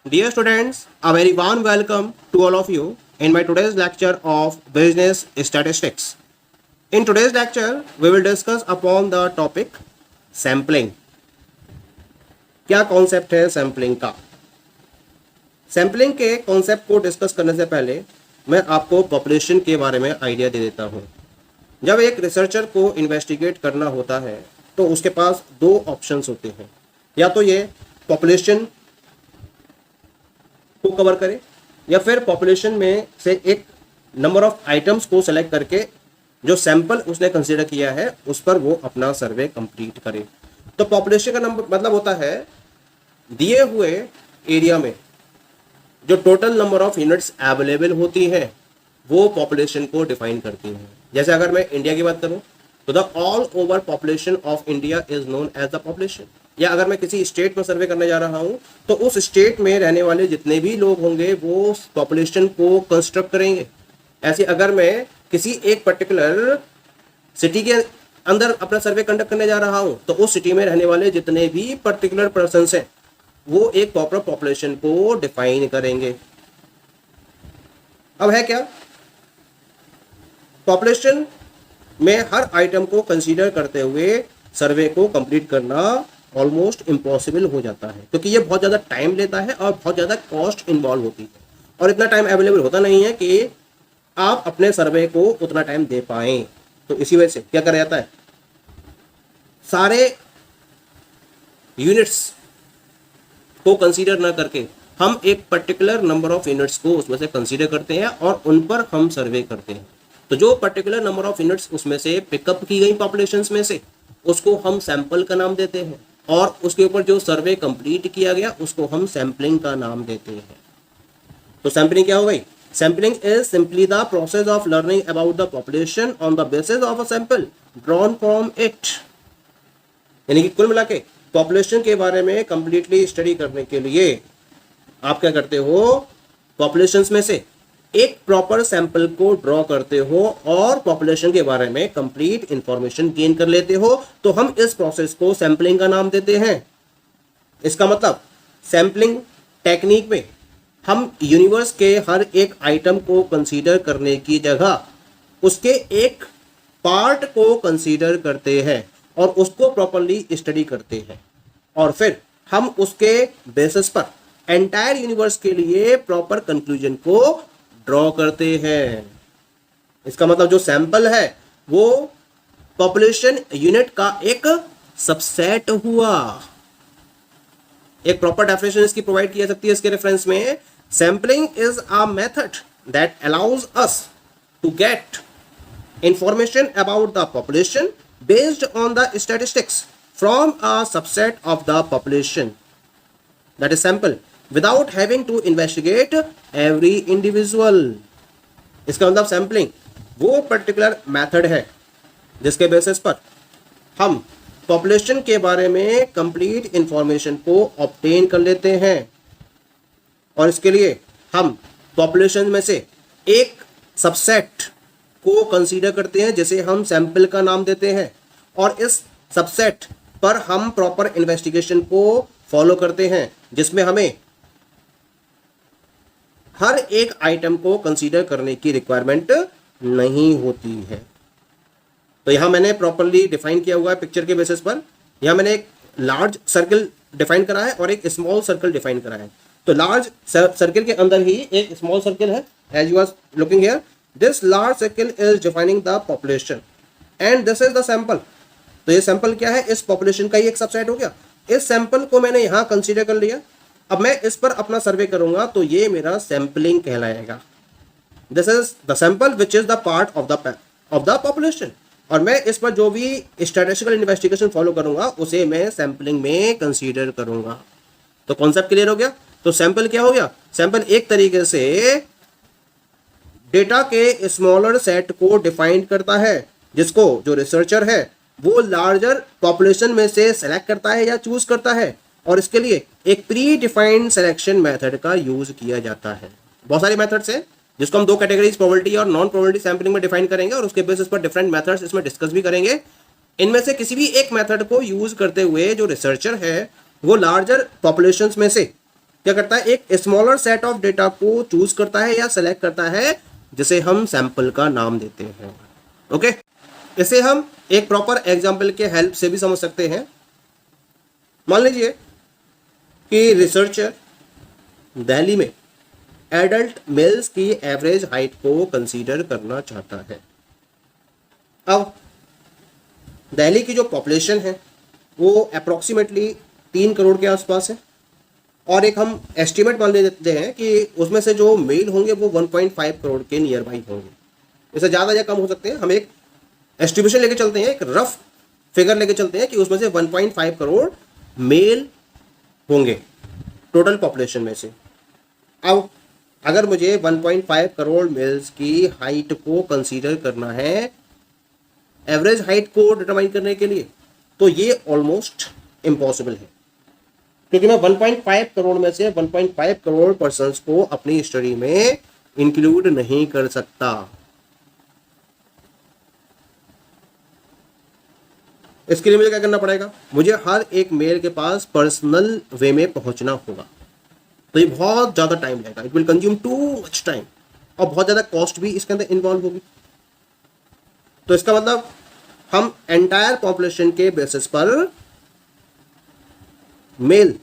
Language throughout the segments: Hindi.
Dear students, a very warm welcome to all of you in my today's lecture of business statistics. In today's lecture, we will discuss upon the topic sampling. क्या कॉन्सेप्ट है सैम्पलिंग का? सैम्पलिंग के कॉन्सेप्ट को डिस्कस करने से पहले मैं आपको पॉपुलेशन के बारे में आइडिया दे देता हूँ। जब एक रिसर्चर को इन्वेस्टिगेट करना होता है तो उसके पास दो ऑप्शंस होते हैं, या तो ये पॉपुलेशन को कवर करे या फिर पॉपुलेशन में से एक नंबर ऑफ आइटम्स को सेलेक्ट करके जो सैंपल उसने कंसीडर किया है उस पर वो अपना सर्वे कंप्लीट करे। तो पॉपुलेशन का नंबर मतलब होता है दिए हुए एरिया में जो total number of units available होती हैं वो पॉपुलेशन को डिफाइन करती हैं। जैसे अगर मैं इंडिया की बात करूं तो the all over population of India is known as the population. या अगर मैं किसी स्टेट में सर्वे करने जा रहा हूं तो उस स्टेट में रहने वाले जितने भी लोग होंगे वो पॉपुलेशन को कंस्ट्रक्ट करेंगे। ऐसे अगर मैं किसी एक पर्टिकुलर सिटी के अंदर अपना सर्वे कंडक्ट करने जा रहा हूं तो उस सिटी में रहने वाले जितने भी पर्टिकुलर पर्सन्स हैं वो एक प्रॉपर पॉपुलेशन को डिफाइन करेंगे। अब है क्या, पॉपुलेशन में हर आइटम को कंसीडर करते हुए सर्वे को कंप्लीट करना ऑलमोस्ट इम्पॉसिबल हो जाता है, क्योंकि ये बहुत ज़्यादा टाइम लेता है और बहुत ज़्यादा कॉस्ट इन्वॉल्व होती है और इतना टाइम अवेलेबल होता नहीं है कि आप अपने सर्वे को उतना टाइम दे पाएं। तो इसी वजह से क्या करा जाता है, सारे यूनिट्स को कंसीडर ना करके हम एक पर्टिकुलर नंबर ऑफ यूनिट्स को उसमें से कंसीडर करते हैं और उन पर हम सर्वे करते हैं। तो जो पर्टिकुलर नंबर ऑफ यूनिट्स उसमें से पिकअप की गई पॉपुलेशंस में से उसको हम सैंपल का नाम देते हैं और उसके ऊपर जो सर्वे कंप्लीट किया गया उसको हम सैंपलिंग का नाम देते हैं। तो सैंपलिंग क्या हो गई? Sampling is simply the process of learning about the population on the basis of a sample drawn from it. यानी कि कुल मिला के पॉपुलेशन के बारे में कंप्लीटली स्टडी करने के लिए आप क्या करते हो, पॉपुलेशंस में से एक प्रॉपर सैंपल को ड्रॉ करते हो और पॉपुलेशन के बारे में कंप्लीट इंफॉर्मेशन गेन कर लेते हो। तो हम इस प्रोसेस को सैंपलिंग का नाम देते हैं। इसका मतलब सैंपलिंग टेक्निक में हम यूनिवर्स के हर एक आइटम को कंसीडर करने की जगह उसके एक पार्ट को कंसीडर करते हैं और उसको प्रॉपरली स्टडी करते हैं और फिर हम उसके बेसिस पर एंटायर यूनिवर्स के लिए प्रॉपर कंक्लूजन को ड्रॉ करते हैं। इसका मतलब जो सैंपल है वो पॉपुलेशन यूनिट का एक सबसेट हुआ। एक प्रॉपर डेफिनेशन इसकी प्रोवाइड की जा सकती है इसके रेफरेंस में। Sampling is a method that allows us to get information about the population based on the statistics from a subset of the population, that is sample, without having to investigate every individual. इसका मतलब सैम्पलिंग वो पर्टिकुलर मेथड है जिसके बेसिस पर हम पॉपुलेशन के बारे में कंप्लीट इंफॉर्मेशन को ऑब्टेन कर लेते हैं और इसके लिए हम पॉपुलेशन में से एक सबसेट को कंसीडर करते हैं जिसे हम सैंपल का नाम देते हैं और इस सबसेट पर हम प्रॉपर इन्वेस्टिगेशन को फॉलो करते हैं जिसमें हमें हर एक आइटम को कंसीडर करने की रिक्वायरमेंट नहीं होती है। तो यहां मैंने प्रॉपरली डिफाइन किया हुआ है पिक्चर के बेसिस पर। यहां मैंने एक लार्ज सर्कल डिफाइन करा है और एक स्मॉल सर्कल डिफाइन करा है। तो लार्ज सर्कल के अंदर ही एक स्मॉल सर्कल है, as you are looking here. This large circle is defining the population and this is the sample। तो ये सैंपल क्या है? इस पॉपुलेशन का ही एक सबसेट हो गया। इस सैंपल को मैंने यहां कंसीडर कर लिया। अब मैं इस पर अपना सर्वे करूंगा तो ये मेरा सैंपलिंग कहलाएगा। This is the sample which is the part of the population और मैं इस पर जो भी स्टैटिस्टिकल इन्वेस्टिगेशन फॉलो करूंगा उसे मैं सैंपलिंग में कंसीडर करूंगा। तो कॉन्सेप्ट क्लियर हो गया। तो सैंपल क्या हो गया? सैंपल एक तरीके से डेटा के स्मॉलर सेट को डिफाइन करता है जिसको जो रिसर्चर है वो लार्जर पॉपुलेशन में से सेलेक्ट करता है या चूज करता है और इसके लिए एक प्री डिफाइंड सिलेक्शन मेथड का यूज किया जाता है। बहुत सारे मेथड्स हैं जिसको हम दो कैटेगरीज प्रोबेबिलिटी और नॉन प्रोबेबिलिटी सैंपलिंग में डिफाइन करेंगे और उसके बेसिस पर डिफरेंट मेथड्स इसमें डिस्कस भी करेंगे। इनमें से किसी भी एक मेथड को यूज करते हुए जो रिसर्चर है वो लार्जर पॉपुलेशंस में से क्या करता है, एक स्मॉलर सेट ऑफ डेटा को चूज करता है या सेलेक्ट करता है, जिसे हम सैंपल का नाम देते हैं। ओके, इसे हम एक प्रॉपर एग्जाम्पल के हेल्प से भी समझ सकते हैं। मान लीजिए कि रिसर्चर दिल्ली में एडल्ट मेल्स की एवरेज हाइट को कंसीडर करना चाहता है। अब दिल्ली की जो पॉपुलेशन है वो अप्रोक्सीमेटली 3 करोड़ के आसपास है, और एक हम एस्टिमेट मान लेते हैं कि उसमें से जो मेल होंगे वो 1.5 करोड़ के नियर बाई होंगे। इससे ज़्यादा या कम हो सकते हैं, हम एक एस्टिमेशन लेके चलते हैं, एक रफ फिगर लेके चलते हैं कि उसमें से 1.5 करोड़ मेल होंगे टोटल पॉपुलेशन में से। अब अगर मुझे 1.5 करोड़ मेल्स की हाइट को कंसीडर करना है एवरेज हाइट को डिटरमाइन करने के लिए, तो ये ऑलमोस्ट इम्पॉसिबल है, क्योंकि मैं 1.5 करोड़ में से 1.5 करोड़ पर्सन्स को अपनी स्टडी में इंक्लूड नहीं कर सकता। इसके लिए मुझे क्या करना पड़ेगा, मुझे हर एक मेल के पास पर्सनल वे में पहुंचना होगा, तो ये बहुत ज़्यादा टाइम लगेगा, it will consume too much time, और बहुत ज़्यादा कॉस्ट भी इसके अंदर इन्वॉल्व होगी। तो इसका मतलब हम एंटायर पॉपुलेशन के बेसिस पर मेल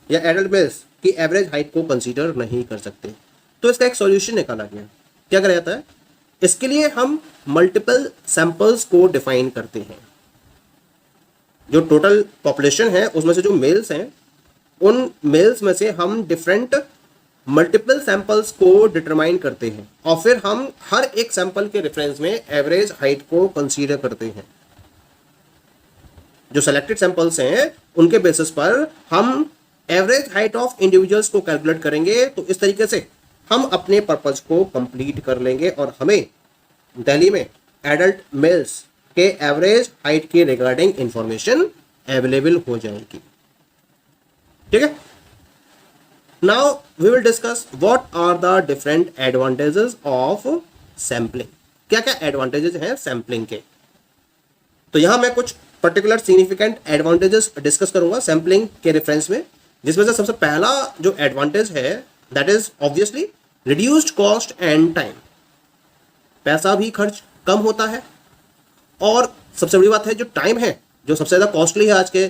या एडल्ट मेल्स की एवरेज हाइट को कंसीडर नहीं कर सकते। तो इसका एक सॉल्यूशन निकाला गया। क्या करा जाता है, इसके लिए हम मल्टीपल सैंपल्स को डिफाइन करते हैं। जो टोटल पॉपुलेशन है उसमें से जो मेल्स हैं, उन मेल्स में से हम डिफरेंट मल्टीपल सैंपल्स को डिटरमाइन करते हैं, और फिर हम हर एक सैंपल के रेफरेंस में एवरेज हाइट को कंसीडर करते हैं। जो सेलेक्टेड सैंपल्स हैं उनके बेसिस पर हम एवरेज हाइट ऑफ इंडिविजुअल्स को कैलकुलेट करेंगे। तो इस तरीके से हम अपने पर्पज को कंप्लीट कर लेंगे, और हमें दिल्ली में एडल्ट मेल्स के एवरेज हाइट के रिगार्डिंग इंफॉर्मेशन अवेलेबल हो जाएगी। ठीक है, now we will discuss what are the different advantages of sampling. क्या क्या एडवांटेजेस हैं सैंपलिंग के। तो यहां मैं कुछ पर्टिकुलर सिग्निफिकेंट एडवांटेजेस डिस्कस करूंगा सैंपलिंग के रेफरेंस में, जिसमें से सबसे पहला जो एडवांटेज है that is obviously reduced cost and time. पैसा भी खर्च कम होता है, और सबसे बड़ी बात है जो टाइम है, जो सबसे ज्यादा कॉस्टली है आज के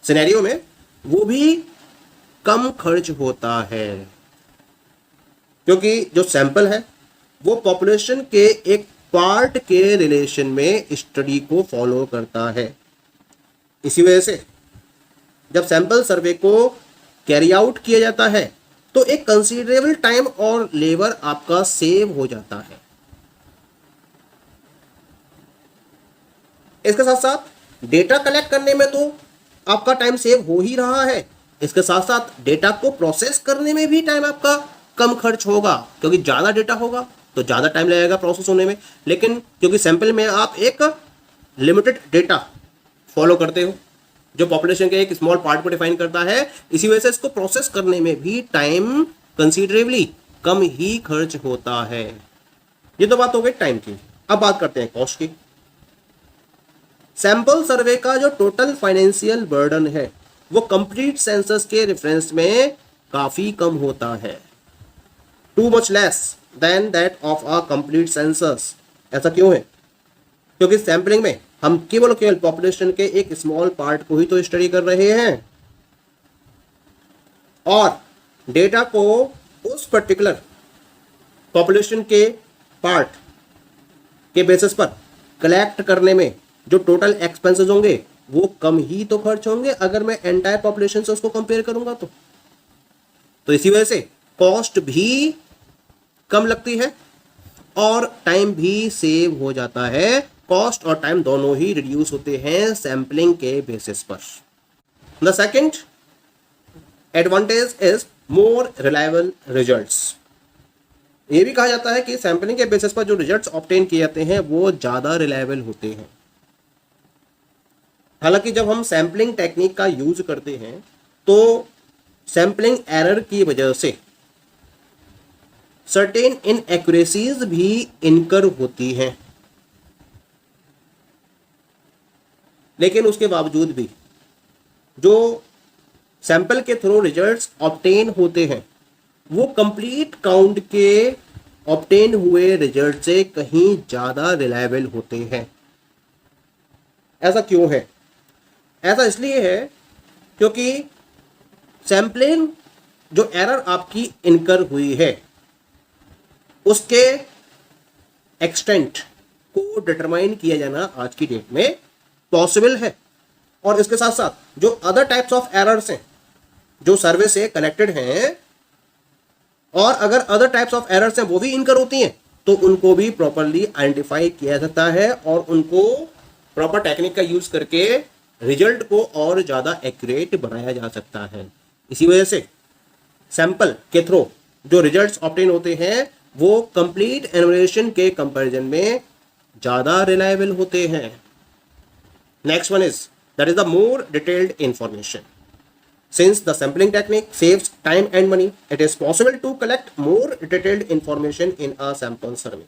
सिनेरियो में, वो भी कम खर्च होता है, क्योंकि जो सैंपल है वो पॉपुलेशन के एक पार्ट के रिलेशन में स्टडी को फॉलो करता है। इसी वजह से जब सैंपल सर्वे को कैरी आउट किया जाता है तो एक कंसीडरेबल टाइम और लेबर आपका सेव हो जाता है। इसके साथ साथ डेटा कलेक्ट करने में तो आपका टाइम सेव हो ही रहा है, इसके साथ साथ डेटा को प्रोसेस करने में भी टाइम आपका कम खर्च होगा, क्योंकि ज़्यादा डेटा होगा तो ज़्यादा टाइम लगेगा प्रोसेस होने में। लेकिन क्योंकि सैंपल में आप एक लिमिटेड डेटा फॉलो करते हो जो पॉपुलेशन के एक स्मॉल पार्ट को डिफाइन करता है, इसी वजह से इसको प्रोसेस करने में भी टाइम कंसीडरेबली कम ही खर्च होता है। ये तो बात हो गई टाइम की। अब बात करते हैं कॉस्ट की। सैंपल सर्वे का जो टोटल फाइनेंशियल बर्डन है वो कंप्लीट सेंसस के रेफरेंस में काफी कम होता है, too much less than that of a complete census. ऐसा क्यों है? क्योंकि सैंपलिंग में हम केवल पॉपुलेशन के एक स्मॉल पार्ट को ही तो स्टडी कर रहे हैं, और डेटा को उस पर्टिकुलर पॉपुलेशन के पार्ट के बेसिस पर कलेक्ट करने में जो टोटल एक्सपेंसेस होंगे वो कम ही तो खर्च होंगे अगर मैं एंटायर पॉपुलेशन से उसको कंपेयर करूंगा तो इसी वजह से कॉस्ट भी कम लगती है और टाइम भी सेव हो जाता है। कॉस्ट और टाइम दोनों ही रिड्यूस होते हैं सैंपलिंग के बेसिस पर। The second advantage is more reliable results. ये भी कहा जाता है कि सैंपलिंग के बेसिस पर जो रिजल्ट्स ऑब्टेन किए जाते हैं वो ज्यादा रिलायबल होते हैं। हालांकि जब हम सैंपलिंग टेक्निक का यूज करते हैं तो सैंपलिंग एरर की वजह से सर्टेन इनएक्यूरेसीज भी इनकर होती हैं, लेकिन उसके बावजूद भी जो सैंपल के थ्रू रिजल्ट्स ऑब्टेन होते हैं वो कंप्लीट काउंट के ऑब्टेन हुए रिजल्ट से कहीं ज्यादा रिलायबल होते हैं। ऐसा क्यों है? ऐसा इसलिए है क्योंकि सैंपलिंग जो एरर आपकी इनकर हुई है उसके एक्सटेंट को डिटरमाइन किया जाना आज की डेट में पॉसिबल है। और इसके साथ साथ जो अदर टाइप्स ऑफ एरर्स हैं जो सर्वे से कनेक्टेड हैं, और अगर अदर टाइप्स ऑफ एरर्स हैं वो भी इनकर होती हैं, तो उनको भी प्रॉपरली आइडेंटिफाई किया जाता है और उनको प्रॉपर टेक्निक का यूज करके रिजल्ट को और ज्यादा एक्यूरेट बनाया जा सकता है। इसी वजह से सैंपल के थ्रू जो रिजल्ट्स ऑब्टेन होते हैं वो कंप्लीट एनुमरेशन के कंपैरिजन में ज्यादा रिलायबल होते हैं। Next one is that is the more detailed information. Since the sampling technique saves time and money, it is possible to collect more detailed information in a sample survey.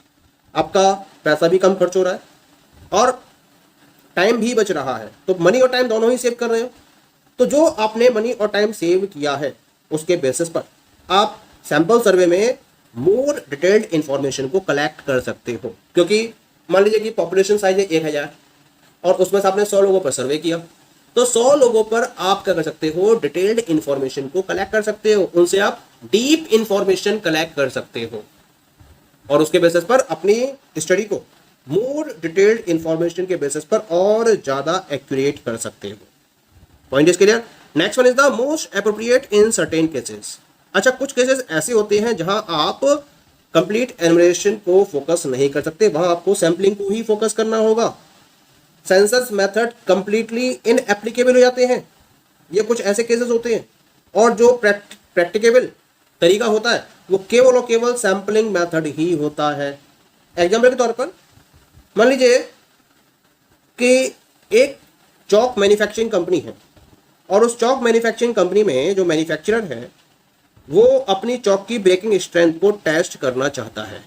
आपका पैसा भी कम खर्च हो रहा है और टाइम भी बच रहा है, तो मनी और टाइम दोनों ही सेव कर रहे हो। तो जो आपने मनी और टाइम सेव किया है उसके बेसिस पर आप सैंपल सर्वे में मोर डिटेल्ड इंफॉर्मेशन को कलेक्ट कर सकते हो। क्योंकि मान लीजिए कि पॉपुलेशन साइज है 1000 और उसमें से आपने 100 लोगों पर सर्वे किया, तो 100 लोगों पर आप क्या कर सकते हो, डिटेल्ड इंफॉर्मेशन को कलेक्ट कर सकते हो, उनसे आप डीप इंफॉर्मेशन कलेक्ट कर सकते हो और उसके बेसिस पर अपनी स्टडी को मोर डिटेल्ड इंफॉर्मेशन के बेसिस पर और ज्यादा एक्यूरेट कर सकते हो। Point is clear. Next one is the most appropriate in certain cases. अच्छा, कुछ केसेस ऐसे होते हैं जहां आप कंप्लीट एनुमरेशन को फोकस नहीं कर सकते, वहां आपको सैंपलिंग को ही फोकस करना होगा। सेंसस मेथड कंप्लीटली इनएप्लीकेबल हो जाते हैं, ये कुछ ऐसे केसेस होते हैं। और जो प्रैक्टिकेबल तरीका होता है वो केवल और केवल सैंपलिंग मेथड ही होता है। एग्जाम्पल के तौर पर मान लीजिए कि एक चॉक मैन्युफैक्चरिंग कंपनी है और उस चॉक मैन्युफैक्चरिंग कंपनी में जो मैन्युफैक्चरर है वो अपनी चॉक की ब्रेकिंग स्ट्रेंथ को टेस्ट करना चाहता है।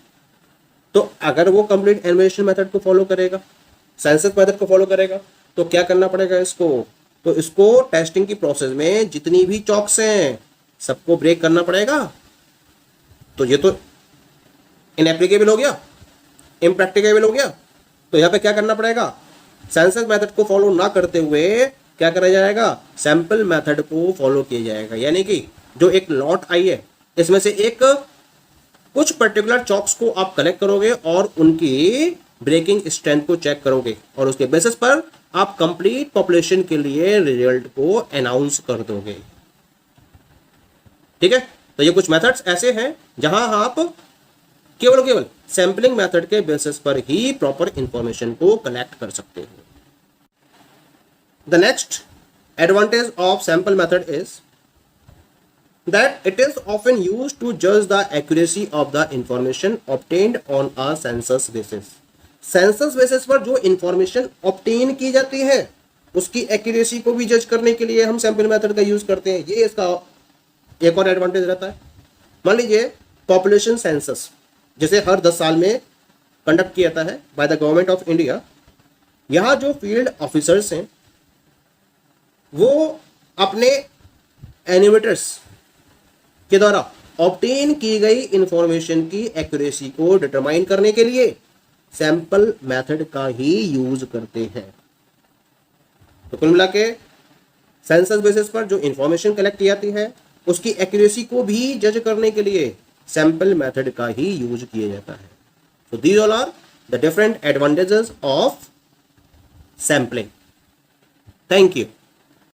तो अगर वो कंप्लीट एनुमरेशन मेथड को फॉलो करेगा, सेंसस मेथड को फॉलो करेगा, तो क्या करना पड़ेगा इसको, तो इसको टेस्टिंग की प्रोसेस में जितनी भी चॉक्स हैं सबको ब्रेक करना पड़ेगा। तो ये तो इनएप्लीकेबल हो गया, इम्प्रैक्टिकेबल हो गया। तो यहाँ पे क्या करना पड़ेगा, सेंसस मेथड को फॉलो ना करते हुए क्या करा जाएगा, सैंपल मेथड को फॉलो किया जाएगा। यानी कि जो एक लॉट आई है इसमें से एक कुछ पर्टिकुलर चॉक्स को आप कलेक्ट करोगे और उनकी ब्रेकिंग स्ट्रेंथ को चेक करोगे और उसके बेसिस पर आप कंप्लीट पॉपुलेशन के लिए रिजल्ट को अनाउंस कर दोगे। ठीक है, तो ये कुछ मेथड्स ऐसे हैं जहां आप केवल सैंपलिंग मेथड के बेसिस पर ही प्रॉपर इंफॉर्मेशन को कलेक्ट कर सकते हो। The next advantage of sample method is that it is often used to judge the accuracy of the information obtained on a census basis. Census basis पर जो इंफॉर्मेशन ऑब्टेन की जाती है उसकी एक्यूरेसी को भी जज करने के लिए हम सैंपल मेथड का यूज करते हैं। ये इसका एक और एडवांटेज रहता है। मान लीजिए पॉपुलेशन सेंसस जिसे हर 10 साल में कंडक्ट किया जाता है by the government of India. यहाँ जो फील्ड ऑफिसर्स हैं वो अपने एनिमेटर्स के द्वारा ऑब्टेन की गई इंफॉर्मेशन की एक्यूरेसी को डिटरमाइन करने के लिए सैंपल मेथड का ही यूज करते हैं। तो कुल मिला के सेंसस बेसिस पर जो इंफॉर्मेशन कलेक्ट की जाती है उसकी एक्यूरेसी को भी जज करने के लिए सैंपल मेथड का ही यूज किया जाता है। So these all are the different advantages of sampling. Thank you.